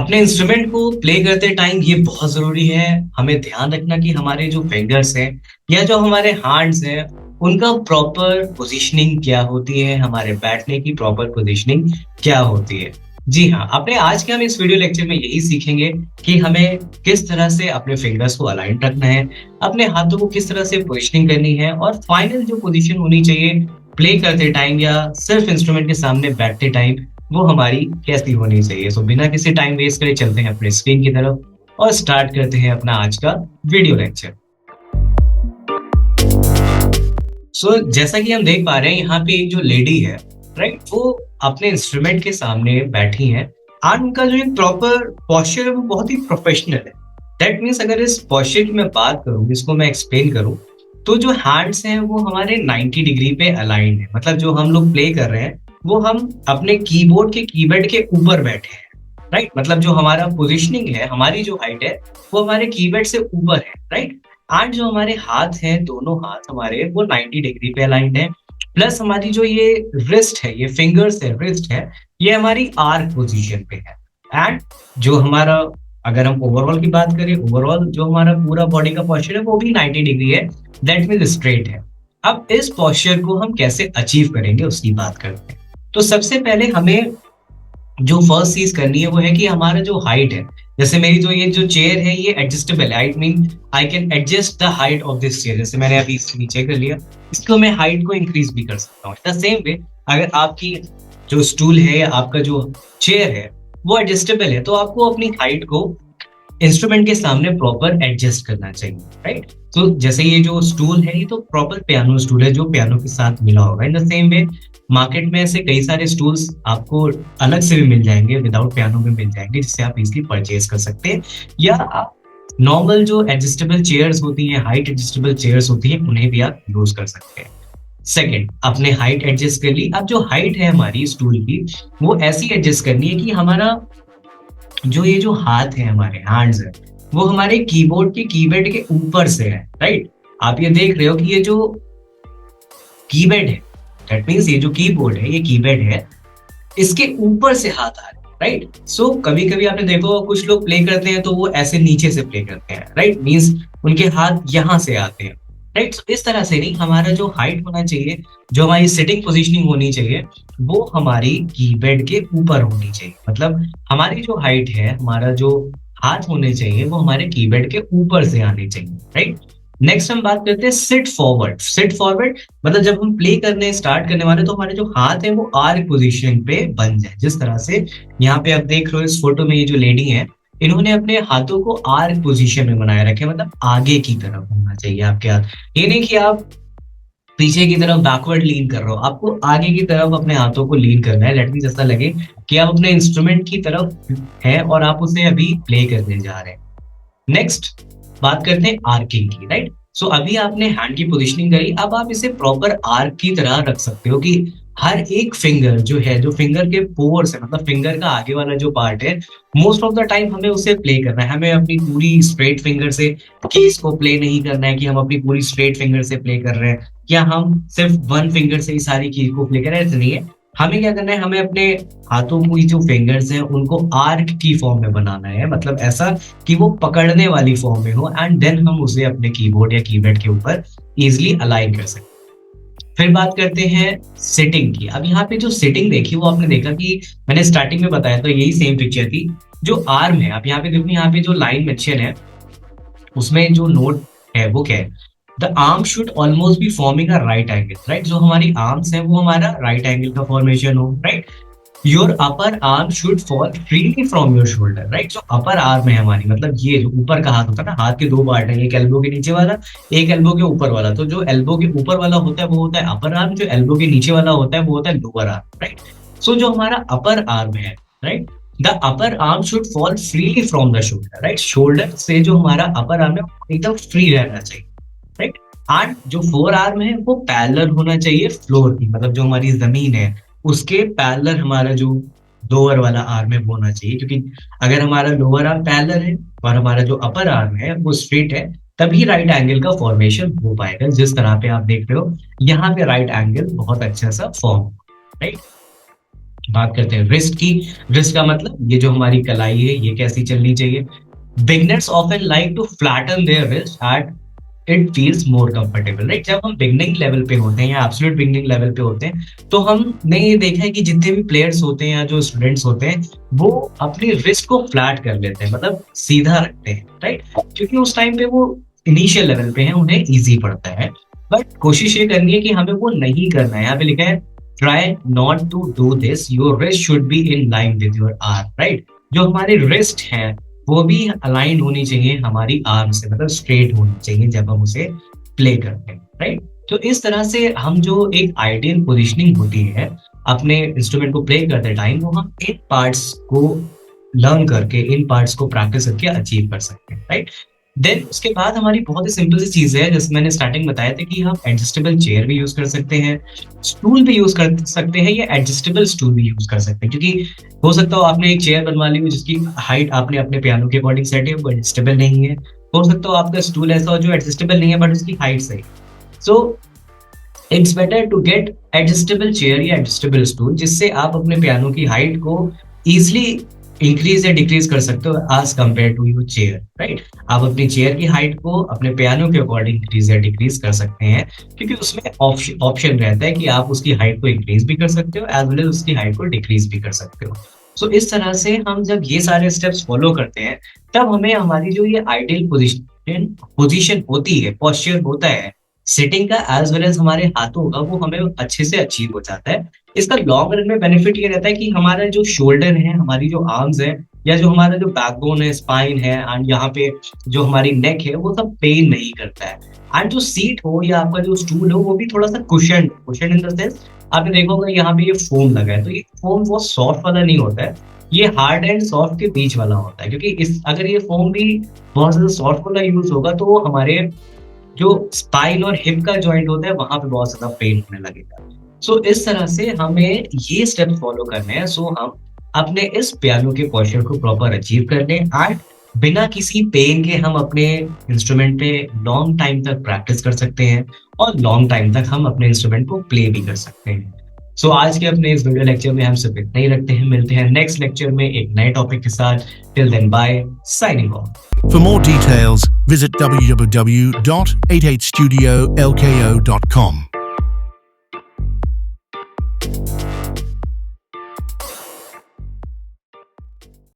अपने इंस्ट्रूमेंट को प्ले करते टाइम ये बहुत ज़रूरी है, हमें ध्यान रखना कि हमारे जो फिंगर्स हैं या जो हमारे हैंड्स हैं, उनका प्रॉपर पोज़ीशनिंग क्या होती है, हमारे बैठने की प्रॉपर पोज़ीशनिंग क्या होती है। जी हाँ, अपने आज के हम इस वीडियो लेक्चर में यही सीखेंगे कि हमें किस तरह से अपने फिंगर्स को अलाइन रखना है, अपने हाथों को किस तरह से पोज़ीशनिंग करनी है और फाइनल जो पोज़ीशन होनी चाहिए प्ले करते टाइम या सिर्फ इंस्ट्रूमेंट के सामने बैठते टाइम वो हमारी कैसी होनी चाहिए। सो बिना किसी टाइम वेस्ट करे चलते हैं अपने स्क्रीन की तरफ और स्टार्ट करते हैं अपना आज का वीडियो लेक्चर। जैसा कि हम देख पा रहे हैं यहाँ पे एक जो लेडी है, राइट, वो अपने इंस्ट्रूमेंट के सामने बैठी हैं और उनका जो एक प्रॉपर पोस्चर है वो बहुत ही प्रोफेशनल है। दैट मीन्स अगर इस पोस्चर की मैं बात करूँ, इसको मैं एक्सप्लेन करूँ, तो जो हैंड्स हैं वो हमारे 90 डिग्री पे अलाइंड है। मतलब जो हम लोग प्ले कर रहे हैं वो हम अपने कीबोर्ड के कीबैड के ऊपर बैठे हैं, राइट। मतलब जो हमारा पोजिशनिंग है, हमारी जो हाइट है वो हमारे कीबैड से ऊपर है, राइट। एंड जो हमारे हाथ हैं, दोनों हाथ हमारे वो 90 डिग्री पे अलाइंड है। प्लस हमारी जो ये रिस्ट है, ये फिंगर्स है, रिस्ट है, ये हमारी आर्क पोजीशन पे है। एंड जो हमारा, अगर हम ओवरऑल की बात करें, ओवरऑल जो हमारा पूरा बॉडी का पोस्चर है वो भी 90 डिग्री है, दैट मीन्स स्ट्रेट है। अब इस पोस्चर को हम कैसे अचीव करेंगे उसकी बात करते हैं। तो सबसे पहले हमें जो फर्स्ट चीज करनी है वो है कि हमारा जो हाइट है, जैसे मेरी जो ये जो चेयर है ये एडजस्टेबल है। I mean I can adjust the height of this chair. जैसे मैंने अभी इसको नीचे कर लिया, इसको मैं हाइट को इंक्रीज भी कर सकता हूँ। द सेम वे अगर आपकी जो स्टूल है या आपका जो चेयर है वो एडजस्टेबल है, तो आपको अपनी हाइट को इंस्ट्रूमेंट के सामने प्रॉपर एडजस्ट करना चाहिए, राइट। तो जैसे ये जो स्टूल है ये तो प्रॉपर पियानो स्टूल है जो पियानो के साथ मिला होगा। In the same way market में ऐसे कई सारे स्टूल्स आपको अलग से भी मिल जाएंगे, विदाउट पियानो में मिल जाएंगे, जिससे आप इजीली परचेज कर सकते हैं। या आप नॉर्मल जो एडजस्टेबल चेयर्स होती हैं, हाइट एडजस्टेबल चेयर्स होती हैं, उन्हें भी आप यूज कर सकते हैं। सेकेंड, आपने हाइट एडजस्ट कर ली। अब जो हाइट है हमारी स्टूल की वो ऐसी एडजस्ट करनी है कि हमारा जो ये जो हाथ है, हमारे हैंड्स है, वो हमारे कीबोर्ड के कीबैड के ऊपर से है, राइट। आप ये देख रहे हो कि ये जो कीबैड है, दैट मीन्स ये जो कीबोर्ड है, ये कीबैड है, इसके ऊपर से हाथ आ रहे हैं, राइट। सो कभी कभी आपने देखो कुछ लोग प्ले करते हैं तो वो ऐसे नीचे से प्ले करते हैं, राइट, मीन्स उनके हाथ यहाँ से आते हैं, राइट। इस तरह से नहीं, हमारा जो हाइट होना चाहिए, जो हमारी सिटिंग पोजीशनिंग होनी चाहिए, वो हमारी कीबैड के ऊपर होनी चाहिए। मतलब हमारी जो हाइट है, हमारा जो हाथ होने चाहिए वो हमारे कीबैड के ऊपर से आने चाहिए, राइट। नेक्स्ट हम बात करते हैं सिट फॉरवर्ड। सिट फॉरवर्ड मतलब जब हम प्ले करने स्टार्ट करने वाले तो हमारे जो हाथ है वो आर्क पोजीशन पे बन जाए। जिस तरह से यहाँ पे आप देख रहे हो इस फोटो में, ये जो लेडी है इन्होंने अपने हाथों को आर्क पोजीशन में बनाए रखे, मतलब आगे की तरफ होना चाहिए आपके हाथ। ये नहीं कि आप पीछे की तरफ बैकवर्ड लीन कर रहे हो, आपको आगे की तरफ अपने हाथों को लीन करना है। लेट मींस ऐसा लगे कि आप अपने इंस्ट्रूमेंट की तरफ हैं और आप उसे अभी प्ले करने जा रहे हैं। नेक्स्ट बात करते हैं आर्किंग की, राइट। सो अभी आपने हैंड की पोजीशनिंग करी, अब आप इसे प्रॉपर आर्क की तरह रख सकते हो कि हर एक फिंगर जो है, जो फिंगर के पोर्स है, मतलब फिंगर का आगे वाला जो पार्ट है, मोस्ट ऑफ द टाइम हमें उसे प्ले करना है। हमें अपनी पूरी स्ट्रेट फिंगर से कीज को प्ले नहीं करना है कि हम अपनी पूरी स्ट्रेट फिंगर से प्ले कर रहे हैं या हम सिर्फ वन फिंगर से ही सारी कीज को प्ले कर रहे हैं, ऐसा नहीं है। हमें क्या करना है, हमें अपने हाथों की जो फिंगर्स हैं उनको आर्क की फॉर्म में बनाना है, मतलब ऐसा कि वो पकड़ने वाली फॉर्म में हो, एंड देन हम उसे अपने कीबोर्ड या कीबैड के ऊपर इजिली अलाइन कर सकते हैं। फिर बात करते हैं सिटिंग की। अब यहाँ पे जो सिटिंग देखी वो आपने देखा कि मैंने स्टार्टिंग में बताया था, यही सेम पिक्चर थी। जो आर्म है, आप यहाँ पे देखो, यहाँ पे जो लाइन मेंशन है उसमें जो नोट है वो क्या है, the arm should almost be forming a right angle, right. जो हमारी आर्म्स है वो हमारा राइट एंगल का फॉर्मेशन हो, right. Your upper arm should fall freely from your shoulder, right. जो अपर आर्म है हमारी, मतलब ये जो ऊपर का हाथ होता है ना, हाथ के दो पार्ट है, एक एल्बो के नीचे वाला, एक एल्बो के ऊपर वाला। तो जो एल्बो के ऊपर वाला होता है वो होता है अपर आर्म, जो एल्बो के नीचे वाला होता है वो होता है लोअर आर्म, राइट। सो जो हमारा अपर आर्म है, right, the upper arm should fall freely from the shoulder, right. Shoulder से जो हमारा अपर आर्म है एकदम फ्री रहना चाहिए, राइट। एंड जो फोर आर्म है वो पैरेलल होना चाहिए फ्लोर की, मतलब जो हमारी जमीन है उसके पैरेलल हमारा जो लोअर वाला आर्म है वो होना चाहिए। क्योंकि अगर हमारा लोअर आर्म पैरेलल है और हमारा जो अपर आर्म है वो स्ट्रेट है, तभी राइट एंगल का फॉर्मेशन हो पाएगा। जिस तरह पे आप देख रहे हो यहाँ पे राइट एंगल बहुत अच्छा सा फॉर्म, राइट। बात करते हैं रिस्ट की। रिस्ट का मतलब ये जो हमारी कलाई है ये कैसी चलनी चाहिए। Beginners often like to flatten their wrist at it feels more comfortable, right. जब हम बिगनिंग लेवल पे होते हैं या एब्सोल्यूट बिगनिंग लेवल पे होते हैं, तो हमने ये देखा है कि जितने भी प्लेयर्स होते हैं या जो स्टूडेंट्स होते हैं, वो अपनी रिस्ट को फ्लैट कर लेते हैं, मतलब सीधा रखते हैं, राइट। क्योंकि उस टाइम पे वो इनिशियल लेवल पे हैं, उन्हें ईजी पड़ता है। बट कोशिश ये करनी है कि हमें वो नहीं करना है। यहाँ पे लिखा है try not to do this, your wrist should be in line with your arm, right. जो हमारी रिस्ट है वो भी अलाइन होनी चाहिए हमारी आर्म से, मतलब स्ट्रेट होनी चाहिए जब हम उसे प्ले करते हैं, राइट। तो इस तरह से हम जो एक आइडियल पोजिशनिंग होती है अपने इंस्ट्रूमेंट को प्ले करते टाइम, वो हम इन पार्ट्स को लर्न करके, इन पार्ट्स को प्रैक्टिस करके अचीव कर सकते हैं, राइट। देन उसके बाद हमारी बहुत ही सिंपल सी चीज है, जैसे मैंने स्टार्टिंग बताया था कि हम एडजस्टेबल चेयर भी यूज कर सकते हैं, स्टूल भी यूज कर सकते हैं, या एडजस्टेबल स्टूल भी यूज कर सकते हैं। क्योंकि हो सकता हो आपने एक चेयर बनवा ली हो जिसकी हाइट आपने अपने पियानो के अकॉर्डिंग सेट है, वो एडजस्टेबल नहीं है। हो सकता हो आपका स्टूल ऐसा हो जो एडजस्टेबल नहीं है बट उसकी हाइट सही। So it's better to get adjustable chair या एडजस्टेबल स्टूल, जिससे आप अपने पियानो की हाइट को इजिली इंक्रीज या डिक्रीज कर सकते हो as compare to your chair, right. आप अपनी चेयर की हाइट को अपने पियानो के अकॉर्डिंग इंक्रीज या डिक्रीज कर सकते हैं, क्योंकि उसमें ऑप्शन रहता है कि आप उसकी हाइट को इंक्रीज भी कर सकते हो एज वेल एज उसकी हाइट को डिक्रीज भी कर सकते हो। सो इस तरह से हम जब ये सारे स्टेप्स फॉलो करते हैं, तब हमें हमारी जो ये आइडियल पोजीशन होती है, पोस्चर होता है सिटिंग का, एज वेल एज हमारे हाथों का, वो हमें अच्छे से अचीव हो जाता है। इसका लॉन्ग रन में बेनिफिट ये रहता है कि हमारा जो शोल्डर है, हमारी जो आर्म्स है, या जो हमारा जो बैकबोन है, स्पाइन है, एंड यहाँ पे जो हमारी नेक है, वो सब पेन नहीं करता है। एंड जो सीट हो या आपका जो स्टूल हो, वो भी थोड़ा सा कुशन इन द सेंस, आपने देखा होगा यहाँ पे ये फोम लगा है, तो ये फोम वो सॉफ्ट वाला नहीं होता है, ये हार्ड एंड सॉफ्ट के बीच वाला होता है। क्योंकि इस अगर ये फोम भी बहुत ज्यादा सॉफ्ट वाला यूज होगा, तो वो हमारे जो स्पाइन और हिप का जॉइंट होता है वहां पे बहुत ज्यादा पेन होने लगेगा। सो इस तरह से हमें ये स्टेप फॉलो करने हैं, सो हम अपने इस पियानो के पोस्चर को प्रॉपर अचीव कर लें, एंड बिना किसी पेन के हम अपने इंस्ट्रूमेंट पे लॉन्ग टाइम तक प्रैक्टिस कर सकते हैं, और लॉन्ग टाइम तक हम अपने इंस्ट्रूमेंट को प्ले भी कर सकते हैं। सो आज के अपने इस वीडियो लेक्चर में हम सिर्फ इतना ही रखते हैं। मिलते हैं नेक्स्ट लेक्चर में एक नए टॉपिक के साथ। Till then bye, signing off. For more details, visit www.88studiolko.com.